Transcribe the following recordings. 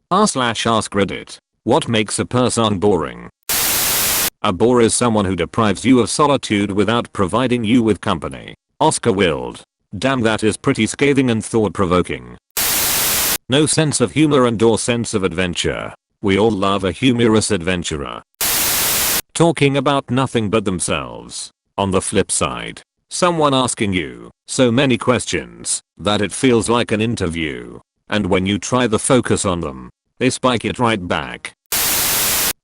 r/ask Reddit. What makes a person boring? A bore is someone who deprives you of solitude without providing you with company. Oscar Wilde. Damn, that is pretty scathing and thought-provoking. No sense of humor and or sense of adventure. We all love a humorous adventurer. Talking about nothing but themselves. On the flip side, someone asking you so many questions that it feels like an interview. And when you try to focus on them, they spike it right back.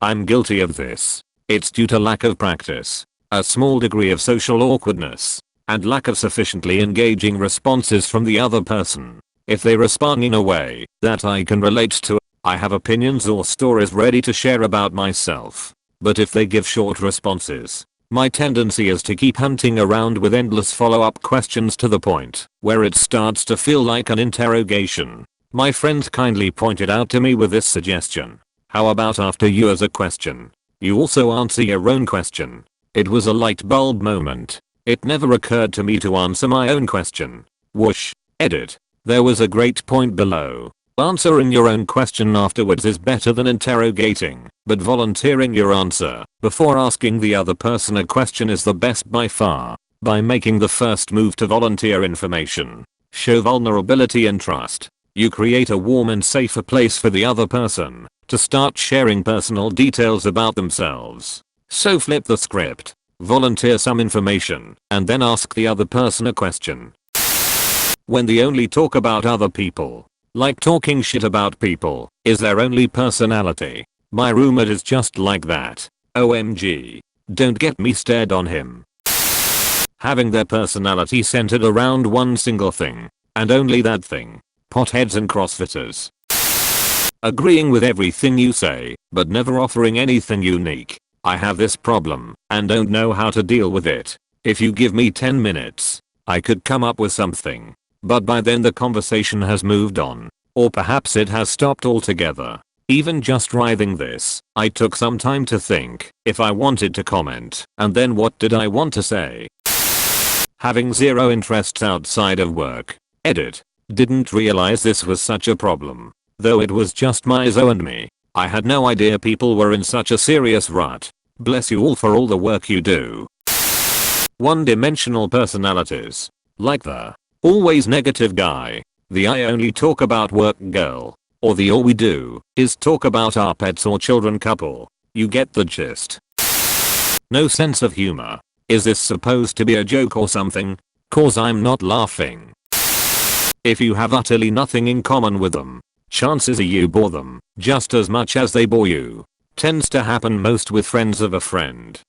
I'm guilty of this. It's due to lack of practice, a small degree of social awkwardness, and lack of sufficiently engaging responses from the other person. If they respond in a way that I can relate to, I have opinions or stories ready to share about myself. But if they give short responses, my tendency is to keep hunting around with endless follow-up questions to the point where it starts to feel like an interrogation. My friend kindly pointed out to me with this suggestion. How about after you ask a question, you also answer your own question? It was a light bulb moment. It never occurred to me to answer my own question. Whoosh. Edit. There was a great point below. Answering your own question afterwards is better than interrogating, but volunteering your answer before asking the other person a question is the best by far. By making the first move to volunteer information, show vulnerability and trust, you create a warm and safer place for the other person to start sharing personal details about themselves. So flip the script, volunteer some information, and then ask the other person a question. When they only talk about other people, like talking shit about people, is their only personality. My roommate is just like that. OMG. Don't get me started on him. Having their personality centered around one single thing, and only that thing. Potheads and crossfitters. Agreeing with everything you say, but never offering anything unique. I have this problem, and don't know how to deal with it. If you give me 10 minutes, I could come up with something. But by then the conversation has moved on. Or perhaps it has stopped altogether. Even just writing this, I took some time to think if I wanted to comment, and then what did I want to say? Having zero interests outside of work. Edit. Didn't realize this was such a problem. Though it was just Mizo and me. I had no idea people were in such a serious rut. Bless you all for all the work you do. One-dimensional personalities. Like the always negative guy, the I only talk about work girl, or the all we do is talk about our pets or children couple. You get the gist. No sense of humor. Is this supposed to be a joke or something? Cause I'm not laughing. If you have utterly nothing in common with them, chances are you bore them just as much as they bore you. Tends to happen most with friends of a friend.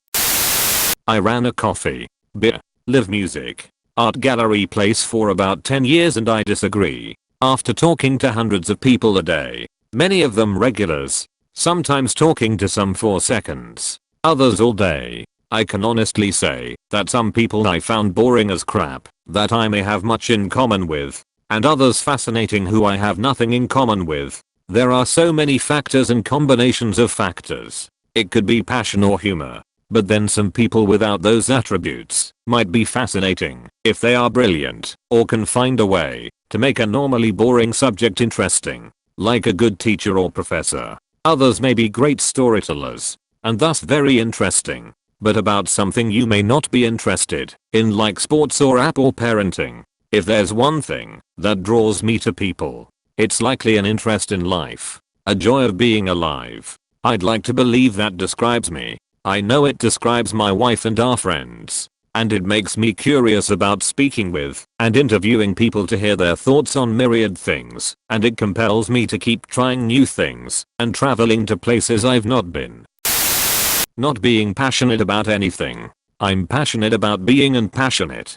I ran a coffee, beer, live music, art gallery place for about 10 years and I disagree. After talking to hundreds of people a day, many of them regulars, sometimes talking to some for seconds, others all day, I can honestly say that some people I found boring as crap that I may have much in common with, and others fascinating who I have nothing in common with. There are so many factors and combinations of factors. It could be passion or humor. But then some people without those attributes might be fascinating if they are brilliant or can find a way to make a normally boring subject interesting, like a good teacher or professor. Others may be great storytellers and thus very interesting, but about something you may not be interested in, like sports or app or parenting. If there's one thing that draws me to people, it's likely an interest in life, a joy of being alive. I'd like to believe that describes me. I know it describes my wife and our friends, and it makes me curious about speaking with and interviewing people to hear their thoughts on myriad things, and it compels me to keep trying new things and traveling to places I've not been. Not being passionate about anything. I'm passionate about being unpassionate.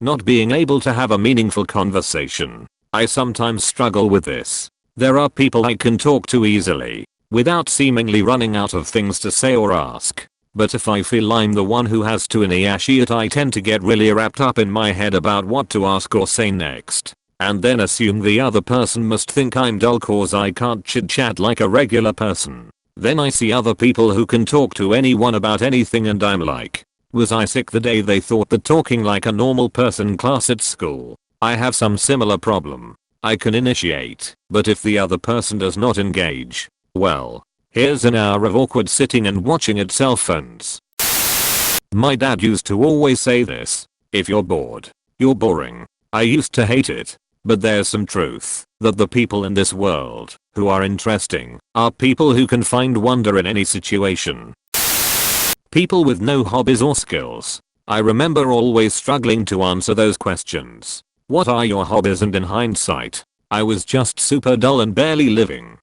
Not being able to have a meaningful conversation. I sometimes struggle with this. There are people I can talk to easily, without seemingly running out of things to say or ask. But if I feel I'm the one who has to initiate, I tend to get really wrapped up in my head about what to ask or say next. And then assume the other person must think I'm dull cause I can't chit chat like a regular person. Then I see other people who can talk to anyone about anything and I'm like, was I sick the day they thought that talking like a normal person class at school? I have some similar problem. I can initiate, but if the other person does not engage, well, here's an hour of awkward sitting and watching at cell phones. My dad used to always say this: if you're bored, you're boring. I used to hate it, but there's some truth that the people in this world who are interesting are people who can find wonder in any situation. People with no hobbies or skills. I remember always struggling to answer those questions. What are your hobbies? And in hindsight, I was just super dull and barely living.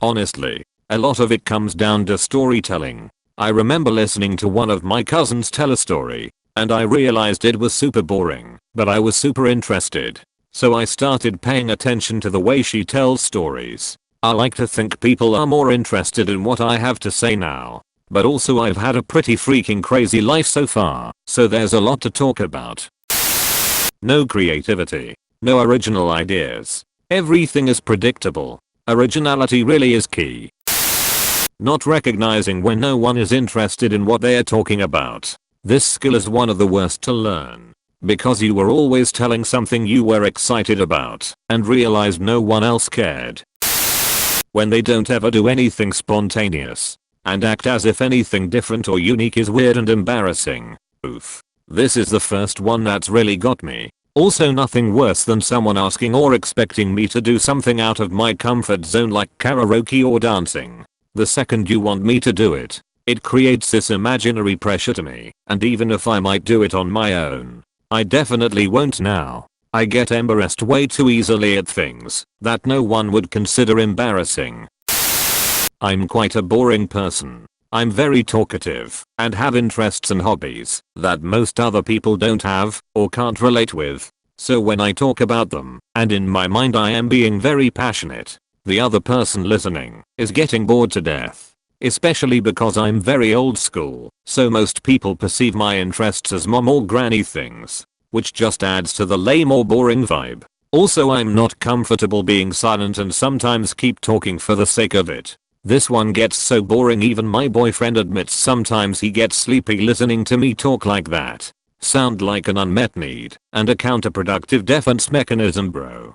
Honestly, a lot of it comes down to storytelling. I remember listening to one of my cousins tell a story, and I realized it was super boring, but I was super interested. So I started paying attention to the way she tells stories. I like to think people are more interested in what I have to say now. But also I've had a pretty freaking crazy life so far, so there's a lot to talk about. No creativity. No original ideas. Everything is predictable. Originality really is key. Not recognizing when no one is interested in what they are talking about. This skill is one of the worst to learn. Because you were always telling something you were excited about and realized no one else cared. When they don't ever do anything spontaneous and act as if anything different or unique is weird and embarrassing. Oof. This is the first one that's really got me. Also, nothing worse than someone asking or expecting me to do something out of my comfort zone like karaoke or dancing. The second you want me to do it, it creates this imaginary pressure to me, and even if I might do it on my own, I definitely won't now. I get embarrassed way too easily at things that no one would consider embarrassing. I'm quite a boring person. I'm very talkative and have interests and hobbies that most other people don't have or can't relate with. So when I talk about them, and in my mind I am being very passionate, the other person listening is getting bored to death. Especially because I'm very old school, so most people perceive my interests as mom or granny things, which just adds to the lame or boring vibe. Also, I'm not comfortable being silent and sometimes keep talking for the sake of it. This one gets so boring even my boyfriend admits sometimes he gets sleepy listening to me talk like that. Sound like an unmet need and a counterproductive defense mechanism, bro.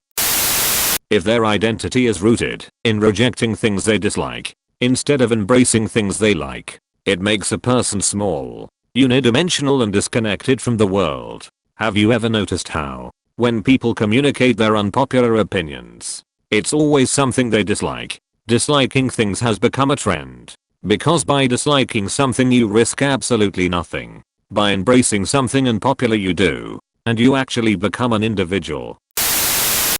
If their identity is rooted in rejecting things they dislike instead of embracing things they like, it makes a person small, unidimensional and disconnected from the world. Have you ever noticed how, when people communicate their unpopular opinions, it's always something they dislike? Disliking things has become a trend. Because by disliking something you risk absolutely nothing. By embracing something unpopular you do, and you actually become an individual.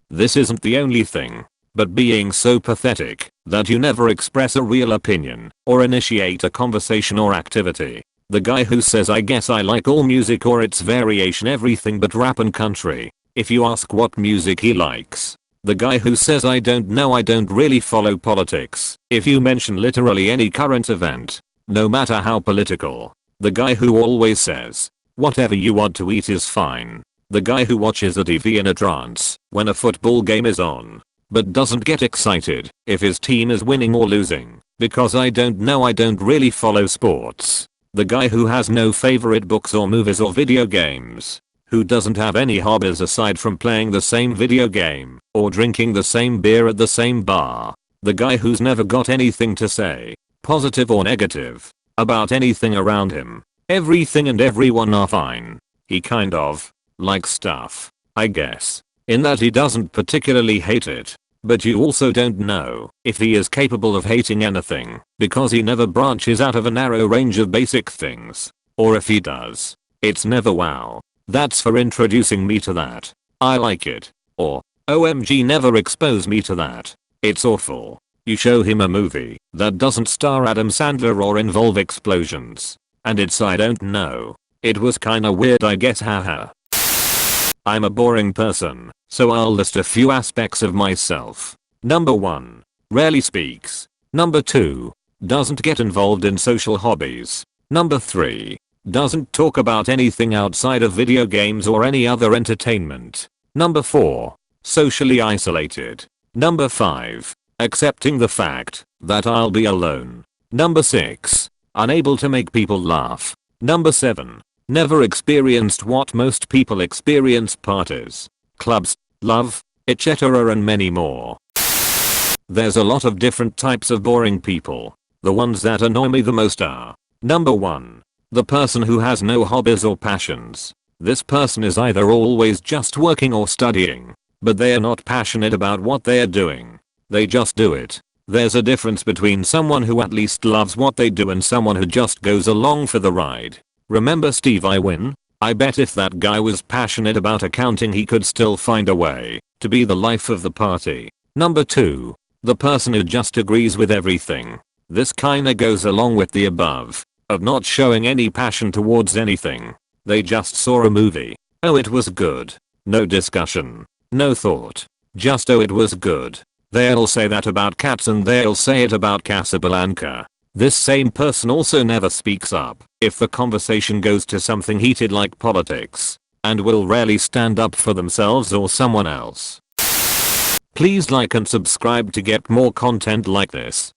This isn't the only thing, but being so pathetic that you never express a real opinion or initiate a conversation or activity. The guy who says I guess I like all music or its variation everything but rap and country, if you ask what music he likes. The guy who says I don't know, I don't really follow politics, if you mention literally any current event, no matter how political. The guy who always says, whatever you want to eat is fine. The guy who watches the TV in a trance when a football game is on, but doesn't get excited if his team is winning or losing, because I don't know, I don't really follow sports. The guy who has no favorite books or movies or video games. Who doesn't have any hobbies aside from playing the same video game or drinking the same beer at the same bar. The guy who's never got anything to say, positive or negative, about anything around him. Everything and everyone are fine. He kind of likes stuff, I guess, in that he doesn't particularly hate it. But you also don't know if he is capable of hating anything because he never branches out of a narrow range of basic things. Or if he does, it's never wow. That's for introducing me to that. I like it. Or, OMG, never expose me to that. It's awful. You show him a movie that doesn't star Adam Sandler or involve explosions, and it's I don't know. It was kinda weird, I guess, haha. I'm a boring person, so I'll list a few aspects of myself. Number 1. Rarely speaks. Number 2. Doesn't get involved in social hobbies. Number 3. Doesn't talk about anything outside of video games or any other entertainment. Number 4. Socially isolated. Number 5. Accepting the fact that I'll be alone. Number 6. Unable to make people laugh. Number 7. Never experienced what most people experience: parties, clubs, love, etc. and many more. There's a lot of different types of boring people. The ones that annoy me the most are: number 1. The person who has no hobbies or passions. This person is either always just working or studying, but they are not passionate about what they are doing. They just do it. There's a difference between someone who at least loves what they do and someone who just goes along for the ride. Remember Steve Irwin? I bet if that guy was passionate about accounting he could still find a way to be the life of the party. Number 2. The person who just agrees with everything. This kinda goes along with the above, of not showing any passion towards anything. They just saw a movie. Oh, it was good. No discussion. No thought. Just oh, it was good. They'll say that about Cats and they'll say it about Casablanca. This same person also never speaks up if the conversation goes to something heated like politics, and will rarely stand up for themselves or someone else. Please like and subscribe to get more content like this.